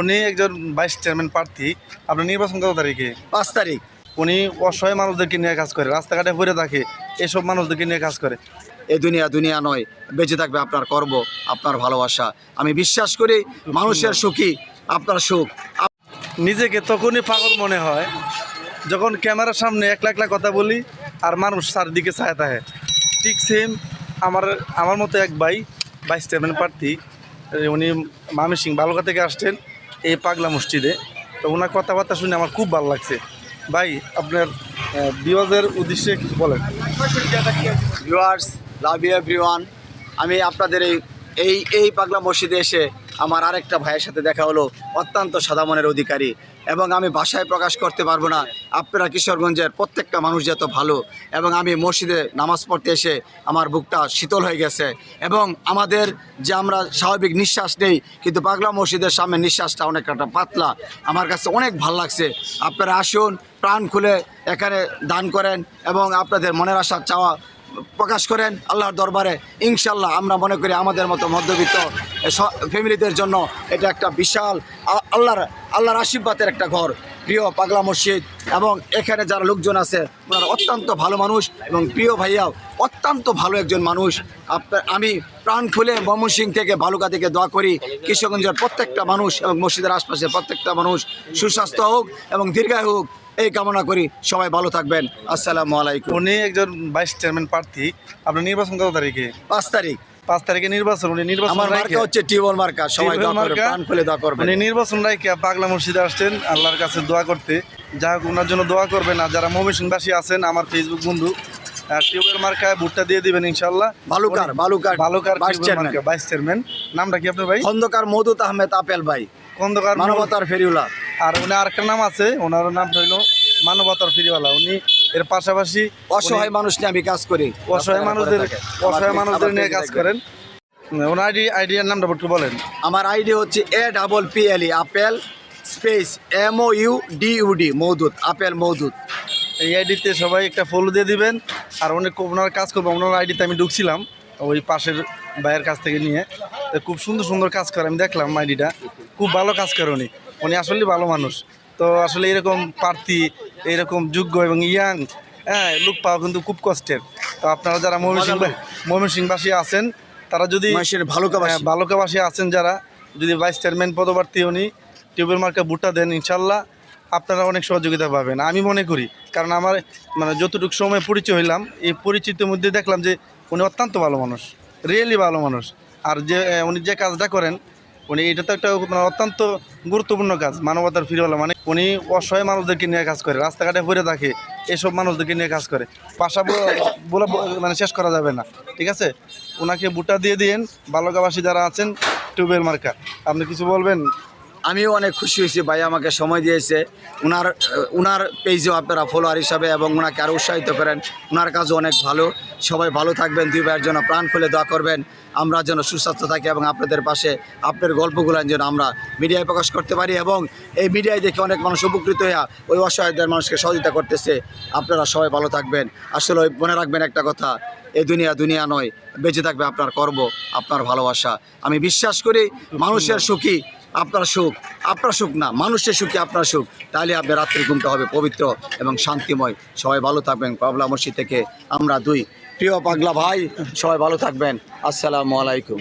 উনি একজন vice chairman প্রার্থী। আপনার নির্বাচন কত তারিখে? 5 তারিখ। উনি অসহায় মানুষদেরকে নিয়ে কাজ করে, রাস্তাঘাটে পড়ে থাকে এসব মানুষদেরকে নিয়ে কাজ করে। এ দুনিয়া নয়, বেঁচে থাকবে আপনার কর্ম, আপনার ভালোবাসা। আমি বিশ্বাস করি মানুষের সুখী আপনার সুখ। নিজেকে তখনই পাগল মনে হয় যখন ক্যামেরার সামনে একলা একলা কথা বলি আর মানুষ চারদিকে চায় থাকে। ঠিক সেম আমার মতো এক ভাই ভাইস চেয়ারম্যান প্রার্থী, উনি ময়মনসিংহ বালুকা থেকে আসছেন এই পাগলা মসজিদে। তো ওনার কথাবার্তা শুনে আমার খুব ভালো লাগছে। ভাই, আপনার ভিউয়ার্সের উদ্দেশ্যে কিছু বলেন। Viewers, love you everyone. আমি আপনাদের এই পাগলা মসজিদে এসে আমার আরেকটা ভাইয়ের সাথে দেখা হলো, অত্যন্ত সাদা মনের অধিকারী, এবং আমি ভাষায় প্রকাশ করতে পারবো না আপনারা কিশোরগঞ্জের প্রত্যেকটা মানুষ যত ভালো। এবং আমি মসজিদে নামাজ পড়তে এসে আমার বুকটা শীতল হয়ে গেছে। এবং আমাদের যে আমরা স্বাভাবিক নিঃশ্বাস নেই, কিন্তু পাগলা মসজিদের সামনে নিঃশ্বাসটা অনেকটা পাতলা। আমার কাছে অনেক ভালো লাগছে। আপনারা আসুন, প্রাণ খুলে এখানে দান করেন এবং আপনাদের মনের আশা চাওয়া প্রকাশ করেন আল্লাহর দরবারে। ইনশাল্লাহ আমরা মনে করি আমাদের মতো মধ্যবিত্ত ফ্যামিলিদের জন্য এটা একটা বিশাল আল্লাহর আশীর্বাদের একটা ঘর, প্রিয় পাগলা মসজিদ। এবং এখানে যারা লোকজন আছে ওনারা অত্যন্ত ভালো মানুষ, এবং প্রিয় ভাইয়াও অত্যন্ত ভালো একজন মানুষ। আমি প্রাণ খুলে ময়মনসিংহ থেকে বালুকা থেকে দোয়া করি কিশোরগঞ্জের প্রত্যেকটা মানুষ এবং মসজিদের আশপাশের প্রত্যেকটা মানুষ সুস্বাস্থ্য হোক এবং দীর্ঘায়ু হোক, এই কামনা করি। সবাই ভালো থাকবেন। আসসালামু আলাইকুম। উনি একজন ভাইস চেয়ারম্যান প্রার্থী। আপনার নির্বাচন কত তারিখে? 5 তারিখ। 5 তারিখে নির্বাচন। উনি নির্বাচন আমার মার্কা হচ্ছে টিউবওয়েল মার্কা। সবাই দোয়া করবেন, প্রাণ খুলে দোয়া করবেন। উনি নির্বাচন রাইখে পাগলা মসজিদে আসছেন আল্লাহর কাছে দোয়া করতে। যা হোক, ওনার জন্য দোয়া করবেন। আর যারা ময়মনসিংহবাসী আছেন, আমার ফেসবুক বন্ধু, টিউবওয়েল মার্কায় ভোটটা দিয়ে দিবেন ইনশাআল্লাহ। বালুকার ভাইস চেয়ারম্যান। নামটা কি আপনার ভাই? খন্দকার মওদুদ আহমেদ আপেল ভাই, খন্দকার মানবতার ফেরিওয়ালা। আর উনি আরেকটা নাম আছে, ওনার নাম হইল মানবতার ফেরিওয়ালা। উনি এর পাশাপাশি অসহায় মানুষ নিয়ে আমি কাজ করি, অসহায় মানুষদের নিয়ে কাজ করেন। ওনার আইডিয়ার নামটা একটু বলেন। আমার আইডি হচ্ছে APPLE apple space MOUDUD Moudud, apple Moudud. এই আইডিতে সবাই একটা ফলো দিয়ে দিবেন। আর ওনার কাজ করবো, ওনার আইডিতে আমি ঢুকছিলাম ওই পাশের ভাইয়ের কাছ থেকে নিয়ে। খুব সুন্দর সুন্দর কাজ করে, আমি দেখলাম আইডিটা খুব ভালো কাজ করে। উনি আসলে ভালো মানুষ। তো আসলে এরকম প্রার্থী, এরকম যোগ্য এবং ইয়াং লোক পাওয়া কিন্তু খুব কষ্টের। তো আপনারা যারা ময়মনসিংহবাসী আছেন, তারা যদি ভালুকাবাসী আছেন, যারা যদি ভাইস চেয়ারম্যান পদপ্রার্থী উনি টিউবওয়েল মার্কা ভোটটা দেন, ইনশাল্লাহ আপনারা অনেক সহযোগিতা পাবেন আমি মনে করি। কারণ আমার যতটুকু সময় পরিচয় হইলাম, এই পরিচিতির মধ্যে দেখলাম যে উনি অত্যন্ত ভালো মানুষ, রিয়েলি ভালো মানুষ। আর উনি যে কাজটা করেন, উনি এটা তো একটা অত্যন্ত গুরুত্বপূর্ণ কাজ, মানবতার ফিরওয়ালা। মানে উনি অসহায় মানুষদেরকে নিয়ে কাজ করে, রাস্তাঘাটে পড়ে থাকে এসব মানুষদেরকে নিয়ে কাজ করে। পাশা বলে শেষ করা যাবে না। ঠিক আছে, ওনাকে ভোটটা দিয়ে দিন। বালুকাবাসী যারা আছেন, টিউবওয়েল মার্কা। আপনি কিছু বলবেন? আমিও অনেক খুশি হয়েছি ভাই আমাকে সময় দিয়েছে। উনার পেজেও আপনারা ফলোয়ার হিসাবে এবং ওনাকে আরও উৎসাহিত করেন। ওনার কাজও অনেক ভালো। সবাই ভালো থাকবেন, দুই ভাইয়ের জন্য প্রাণ খুলে দোয়া করবেন। আমরা যেন সুস্বাস্থ্য থাকি এবং আপনাদের পাশে আপনার গল্পগুলো যেন আমরা মিডিয়ায় প্রকাশ করতে পারি, এবং এই মিডিয়ায় দেখে অনেক মানুষ উপকৃত হয়ে ওই অসহায়দের মানুষকে সহযোগিতা করতেছে। আপনারা সবাই ভালো থাকবেন। আসলে মনে রাখবেন একটা কথা, এই দুনিয়া নয়, বেঁচে থাকবে আপনার কর্ম, আপনার ভালোবাসা। আমি বিশ্বাস করি মানুষের সুখী আপনার সুখ না, মানুষের সুখী আপনার সুখ। তাহলে আপনার রাত্রি ঘুমটা হবে পবিত্র এবং শান্তিময়। সবাই ভালো থাকবেন। পাগলা মসজিদ থেকে আমরা দুই প্রিয় পাগলা ভাই, সবাই ভালো থাকবেন। আসসালামু আলাইকুম।